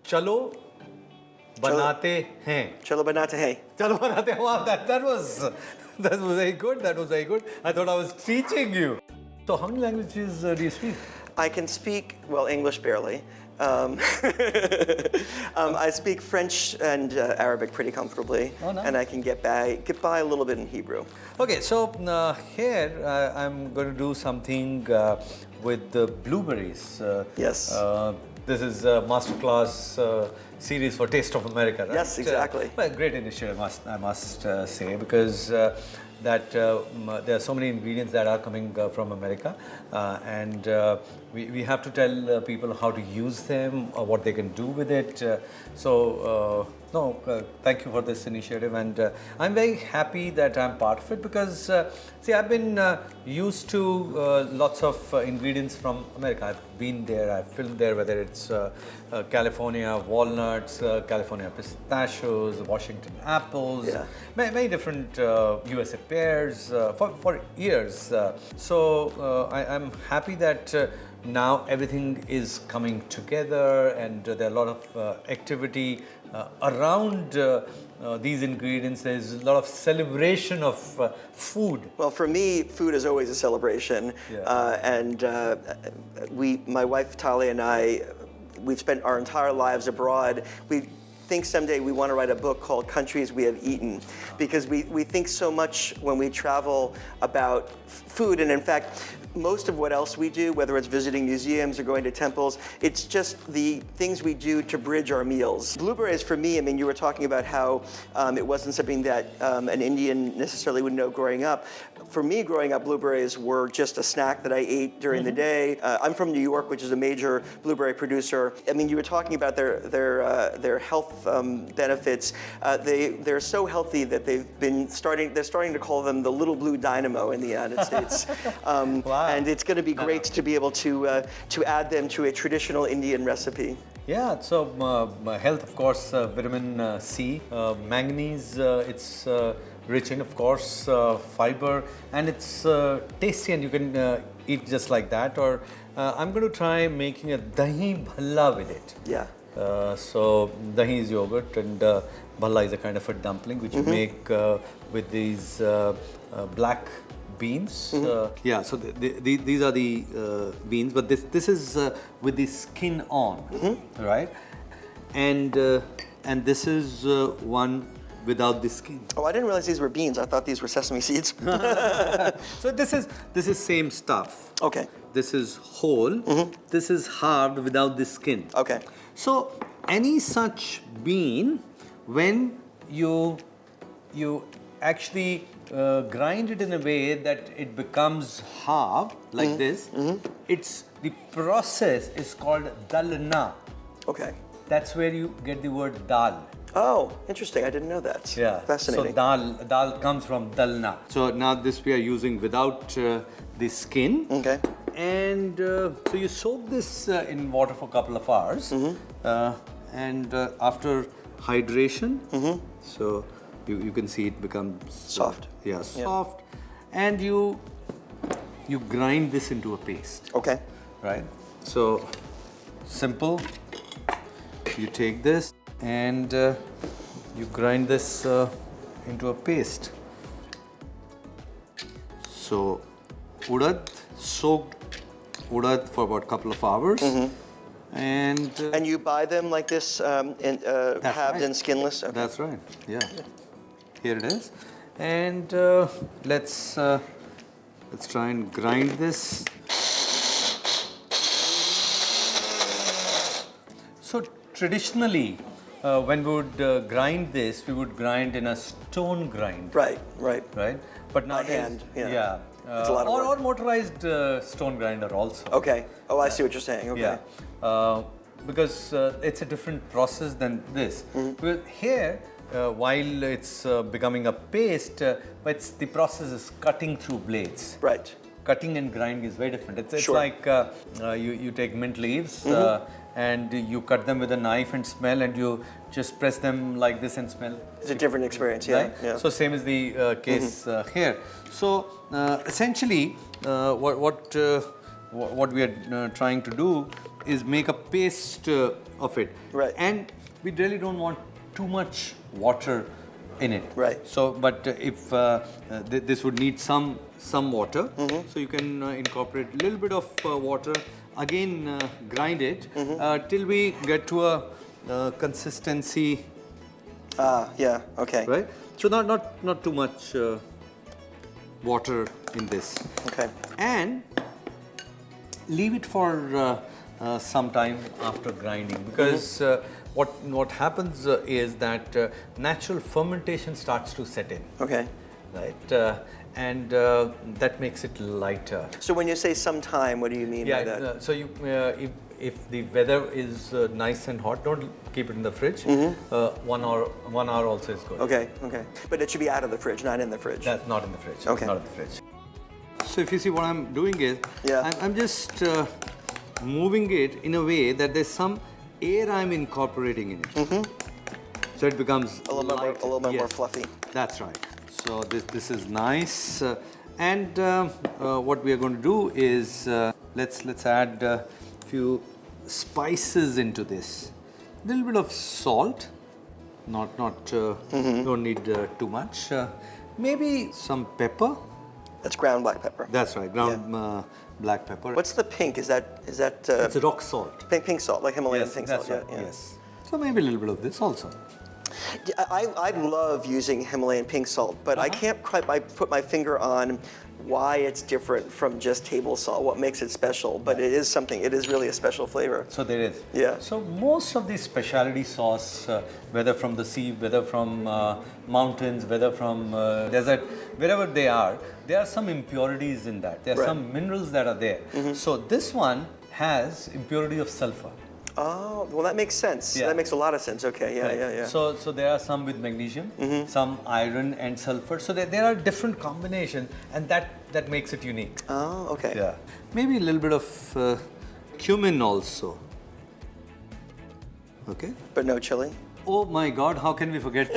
चलो बनाते हैं. Chalo banate hai. चलो बनाते हैं. Wow, that was very good. That was very good. I thought I was teaching you. So how many languages do you speak? I can speak, well, English barely. I speak French and Arabic pretty comfortably. Oh, nice. And I can get by a little bit in Hebrew. Okay, so here I'm going to do something with the blueberries. Yes. This is a masterclass series for Taste of America, right? Yes, exactly. Well, great initiative, I must say, because there are so many ingredients that are coming from America, and we have to tell people how to use them, or what they can do with it. Thank you for this initiative, and I'm very happy that I'm part of it because, see, I've been used to lots of ingredients from America. I've been there, I've filmed there, whether it's California walnuts, California pistachios, Washington apples, many different USA pears for years. I'm happy that now everything is coming together, and there are a lot of activity around these ingredients. There's a lot of celebration of food. Well, for me, food is always a celebration. My wife Talia and I, we've spent our entire lives abroad. We think someday we want to write a book called Countries We Have Eaten, because we think so much when we travel about food, and in fact, most of what else we do, whether it's visiting museums or going to temples, it's just the things we do to bridge our meals. Blueberries, for me, I mean, you were talking about how it wasn't something that an Indian necessarily would know growing up. For me, growing up, blueberries were just a snack that I ate during the day. I'm from New York, which is a major blueberry producer. I mean, you were talking about their health benefits. They're so healthy that they're starting to call them the little blue dynamo in the United States. Wow. And it's going to be great to be able to add them to a traditional Indian recipe. Yeah, so health, of course, vitamin C, manganese, it's rich in, of course, fiber, and it's tasty, and you can eat just like that. Or I'm going to try making a Dahi Bhalle with it. Yeah. So Dahi is yogurt, and Bhalle is a kind of a dumpling which you make with these black beans. So these are the beans, but this is with the skin on, right? And this is one without the skin. Oh, I didn't realize these were beans. I thought these were sesame seeds. So this is same stuff. Okay. This is whole. This is hard without the skin. Okay. So any such bean, when you actually grind it in a way that it becomes hard, like this, the process is called dalna. Okay. That's where you get the word dal. Oh, interesting. I didn't know that. Yeah. Fascinating. So dal comes from dalna. So now this we are using without the skin. Okay. And so you soak this in water for a couple of hours. And after hydration, so you can see it becomes soft. Soft. And you grind this into a paste. Okay. Right? So simple. You take this and you grind this into a paste. So soaked urad for about a couple of hours. And you buy them like this, halved and skinless? Okay. That's right, yeah. Here it is. And let's try and grind this. So traditionally, when we would grind this, we would grind in a stone grind. Right. But by nowadays, hand, yeah. It's a lot of or motorized stone grinder also. Okay. Oh, I see what you're saying. Okay. Yeah. Because it's a different process than this. Well, here, while it's becoming a paste, but the process is cutting through blades. Right. Cutting and grinding is very different. It's like you take mint leaves and you cut them with a knife and smell, and you just press them like this and smell. It's a different experience, yeah. Right? Yeah. So same is the case here. So essentially, what we are trying to do is make a paste of it. Right. And we really don't want too much water in it. Right. So, but if this would need some water, so you can incorporate a little bit of water. Again, grind it till we get to a consistency. Yeah. Okay. Right. So not too much water in this. Okay. And leave it for some time after grinding, because what happens is that natural fermentation starts to set in. Okay. Right. And that makes it lighter. So when you say sometime, what do you mean by that? So you, if the weather is nice and hot, don't keep it in the fridge. 1 hour also is good. Okay. Okay. But it should be out of the fridge, not in the fridge. That's not in the fridge. Okay. Not in the fridge. So if you see what I'm doing is, Yeah. I'm just moving it in a way that there's some air I'm incorporating in it. So it becomes a little bit more fluffy. That's right. So this is nice. And what we are going to do is let's add a few spices into this. A little bit of salt. Not don't need too much. Maybe some pepper. That's ground black pepper. That's right, ground black pepper. What's the pink? Is that? It's a rock salt. Pink salt, like Himalayan Yes, pink that's salt. right. Yeah, yeah. Yes. So maybe a little bit of this also. Yeah, I love using Himalayan pink salt, but I can't quite put my finger on why it's different from just table salt, what makes it special, but it is something, it is really a special flavor. So there is. Yeah. So most of these specialty sauce, whether from the sea, whether from mountains, whether from desert, wherever they are, there are some impurities in that. There are some minerals that are there. So this one has impurity of sulfur. Oh, well that makes sense. Yeah. That makes a lot of sense. Okay, yeah, Right. yeah. So there are some with magnesium, some iron and sulfur. So there are different combinations, and that makes it unique. Oh, okay. Yeah. Maybe a little bit of cumin also. Okay. But no chili? Oh my God, how can we forget?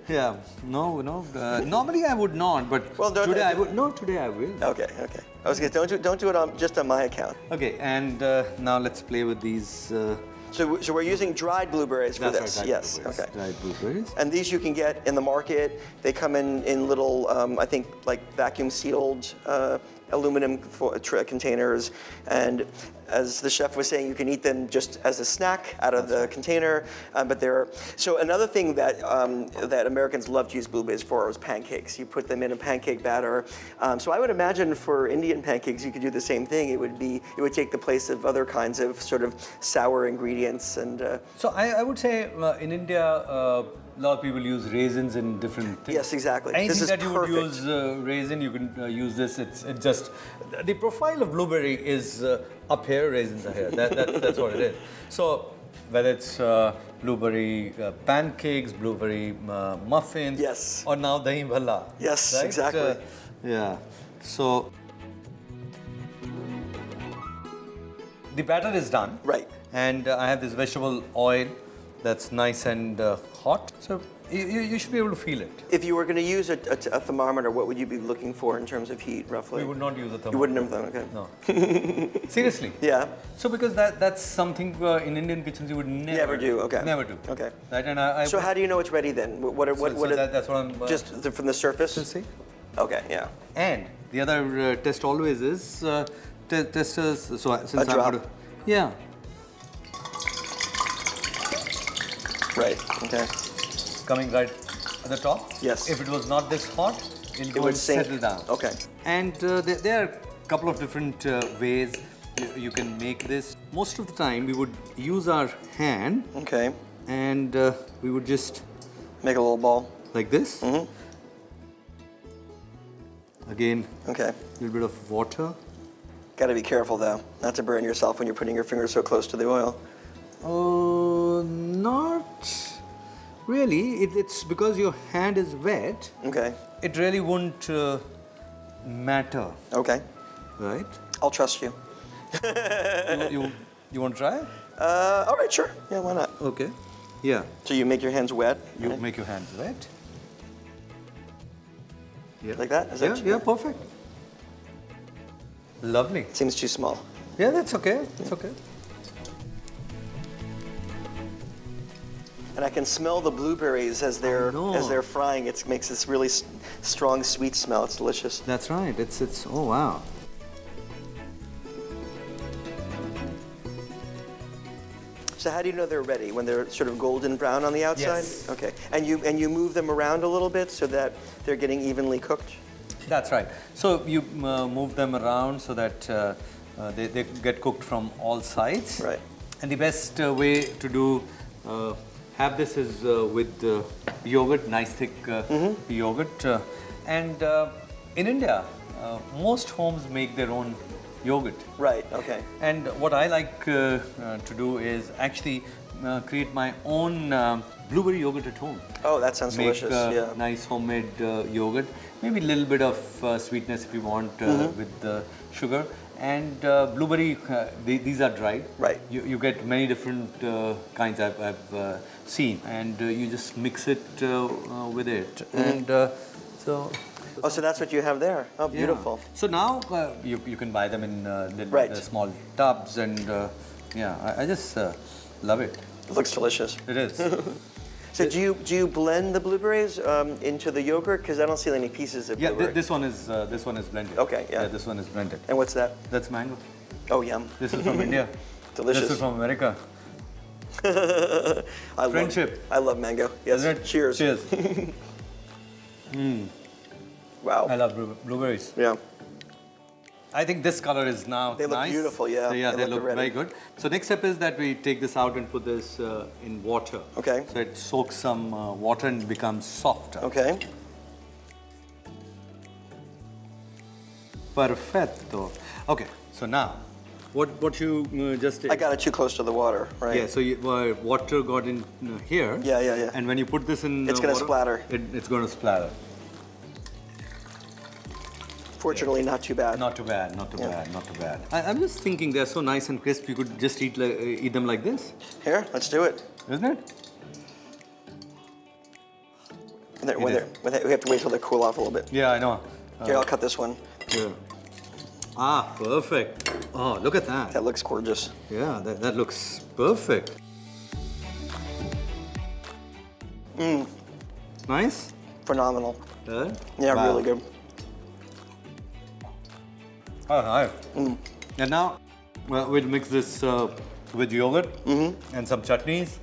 Yeah, no. Normally I would not, but Well, today I would. No, today I will. Okay, okay. I was gonna don't do it just on my account. Okay, and now let's play with these. So we're using dried blueberries for That's this. right, Yes. blueberries, Okay. dried blueberries. And these you can get in the market. They come in little, I think, like vacuum sealed aluminum containers. And as the chef was saying, you can eat them just as a snack out of the container. But they're so another thing that that Americans love to use blueberries for is pancakes. You put them in a pancake batter. So I would imagine for Indian pancakes, you could do the same thing. It would take the place of other kinds of sort of sour ingredients and. So I would say in India, a lot of people use raisins in different things. Yes, exactly. Anything This is that you would perfect. use raisin, you can use this. It's just the profile of blueberry is up here, raisins are here. That's what it is. So whether it's blueberry pancakes, blueberry muffins, Yes. or now dahi bhalle. Yes, right? exactly. Yeah. So the batter is done. Right. And I have this vegetable oil that's nice and hot. So you should be able to feel it. If you were going to use a thermometer, what would you be looking for in terms of heat, roughly? We would not use a thermometer. You wouldn't have them, okay. No. Seriously. Yeah. So because that's something in Indian kitchens you would never do, okay. Never do. Okay. Right, and So how do you know it's ready then? that's what I'm... just from the surface? see. Okay, yeah. And the other test always is testers. So since I'm drop. going to... Yeah. Right, okay. Coming right at the top. Yes. If it was not this hot, it would sink. settle down. Okay. And there are a couple of different ways you can make this. Most of the time, we would use our hand. Okay. And we would just Make a little ball. like this. Again, Okay. a little bit of water. Got to be careful though, not to burn yourself when you're putting your fingers so close to the oil. Not really. It's because your hand is wet. Okay. It really won't matter, Okay. right? I'll trust you. You want to try? All right, sure. Yeah, why not? Okay. Yeah. So you make your hands wet. You right? make your hands wet. Yeah. Like that? Is Yeah. that Yeah. Perfect. Lovely. Seems too small. Yeah, that's okay. It's okay. And I can smell the blueberries as they're frying. It makes this really strong, sweet smell. It's delicious. That's right. It's oh wow. So how do you know they're ready? When they're sort of golden brown on the outside? Yes. Okay. And you move them around a little bit so that they're getting evenly cooked? That's right. So you move them around so that they get cooked from all sides. Right. And the best way to do have this is with yogurt, nice thick yogurt. And in India, most homes make their own yogurt. Right, okay. And what I like to do is actually create my own blueberry yogurt at home. Oh, that sounds delicious. Yeah. Nice homemade yogurt. Maybe a little bit of sweetness if you want with the sugar. And blueberry, these are dried. Right. You get many different kinds I've seen, and you just mix it with it. And so. Oh, so that's what you have there. Oh, beautiful. Yeah. So now you can buy them in little small tubs, and I just love it. It looks delicious. It is. So do you blend the blueberries into the yogurt? Because I don't see any pieces of blueberry. This one is blended. Okay, yeah. Yeah, this one is blended. And what's that? That's mango. Oh, yum. This is from India. Delicious. This is from America. Friendship. I love mango. Yes. Isn't it? Cheers. Cheers. Wow. I love blueberries. Yeah. I think this color is now They look nice. beautiful, yeah. Yeah, they look ready. very good. So next step is that we take this out and put this in water. Okay. So it soaks some water and becomes softer. Okay. Perfecto. Okay, so now, what you just did? I got it too close to the water, right? Yeah, so water got in here. Yeah. And when you put this in It's gonna water, splatter. It's going to splatter. Fortunately, not too bad. Not too bad, not too bad. I'm just thinking they're so nice and crisp, you could just eat them like this. Here, let's do it. Isn't it? And then, we have to wait till they cool off a little bit. Yeah, I know. Here, I'll cut this one. Yeah. Ah, perfect. Oh, look at that. That looks gorgeous. Yeah, that looks perfect. Nice? Phenomenal. Yeah, Yeah, wow. really good. Oh, nice. And now we'll mix this with yogurt and some chutneys,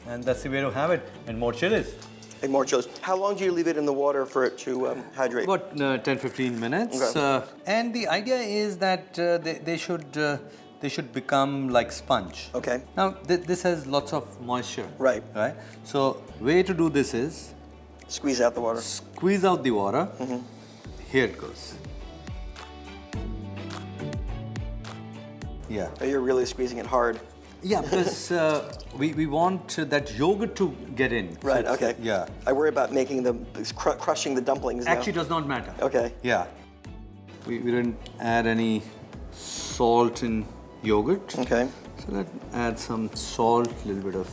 and that's the way to have it. And more chilies. And more chilies. How long do you leave it in the water for it to hydrate? About 10-15 minutes. Okay. And the idea is that they should become like sponge. Okay. Now this has lots of moisture. Right. Right. So way to do this is Squeeze out the water. squeeze out the water. Here it goes. Yeah. Oh, you're really squeezing it hard. Yeah, because we want that yogurt to get in. Right, So okay. Yeah. I worry about making crushing the dumplings now. Actually does not matter. Okay. Yeah. We didn't add any salt in yogurt. Okay. So let's add some salt, a little bit of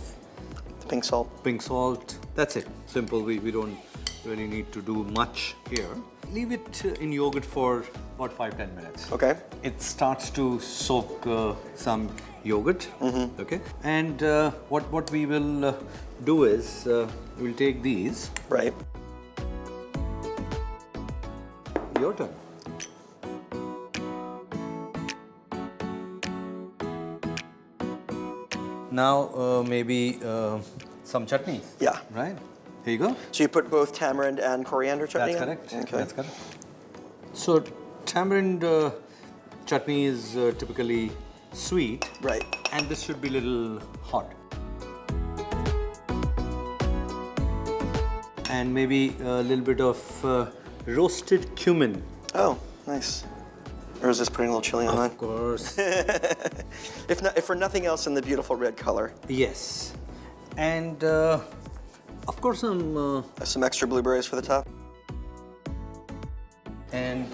Pink salt. pink salt. That's it. Simple. We don't really need to do much here. Leave it in yogurt for about 5-10 minutes. Okay. It starts to soak some yogurt. Okay. And what we will do is we'll take these. Right. Your turn. Now maybe some chutneys. Yeah. Right. Here you go. So you put both tamarind and coriander chutney That's in? correct. Okay. That's correct. So tamarind chutney is typically sweet. Right. And this should be a little hot. And maybe a little bit of roasted cumin. Oh, nice. Or is this putting a little chili on mine? Of course. If for nothing else, in the beautiful red color. Yes. And of course Some extra blueberries for the top. and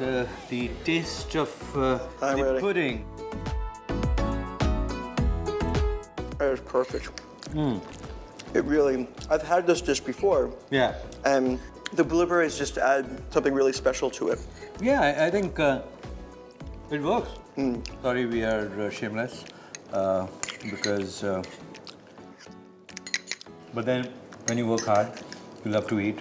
the taste of the ready. pudding. That is perfect. It really, I've had this dish before, Yeah. and the blueberries just add something really special to it. Yeah, I think It works. Sorry, we are shameless because. But then, when you work hard, you love to eat.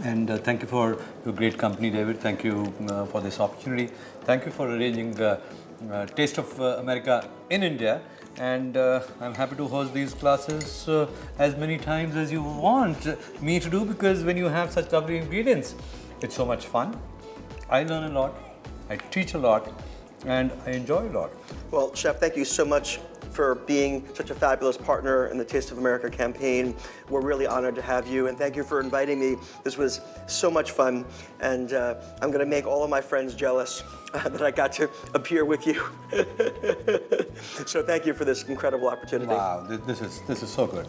And thank you for your great company, David. Thank you for this opportunity. Thank you for arranging Taste of America in India. And I'm happy to host these classes as many times as you want me to do, because when you have such lovely ingredients, it's so much fun. I learn a lot, I teach a lot, and I enjoy a lot. Well, Chef, thank you so much for being such a fabulous partner in the Taste of America campaign. We're really honored to have you, and thank you for inviting me. This was so much fun, and I'm going to make all of my friends jealous that I got to appear with you. So thank you for this incredible opportunity. Wow, this is so good.